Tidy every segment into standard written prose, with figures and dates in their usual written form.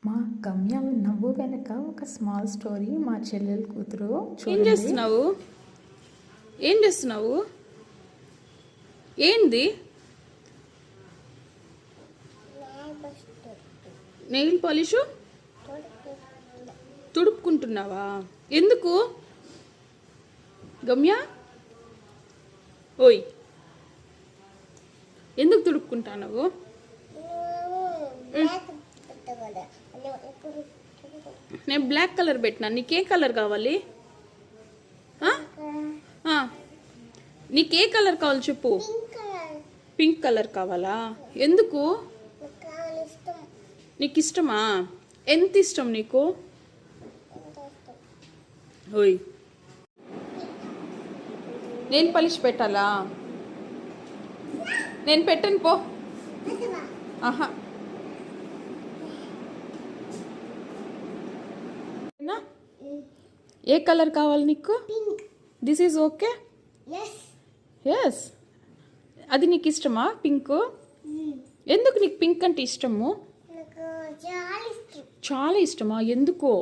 మా గమ్య నవ్వు వెనక ఒక స్మాల్ స్టోరీ. మా చెల్లెలు కూతురు ఏం చేస్తున్నావు? ఏం చేస్తున్నావు? ఏంది? నెయిల్ పాలిష్ తుడుపుకుంటున్నావా? ఎందుకు గమ్య? ఓయ్, ఎందుకు తుడుపుకుంటున్నావు? నేను బ్లాక్ కలర్ పెట్టినా. నీకే కలర్ కావాలి? నీకే కలర్ కావాలి చెప్పు. పింక్ కలర్ కావాలా? ఎందుకు? నీకు ఇష్టమా? ఎంత ఇష్టం నీకు? ఓయ్, నేను పాలిష్ పెట్టాలా? నేను పెట్టను పో. ఆహా, ఏ కలర్ కావాలి నీకు? This is okay? ఎస్. అది నీకు ఇష్టమా పింక్? ఎందుకు నీకు పింక్ అంటే ఇష్టము? చాలా ఇష్టమా? ఎందుకో?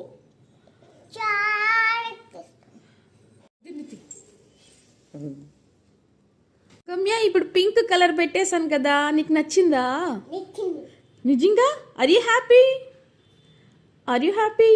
గమ్య, ఇప్పుడు పింక్ కలర్ పెట్టేశాను కదా, నీకు నచ్చిందా? నిజంగా? Are you happy? Are you happy?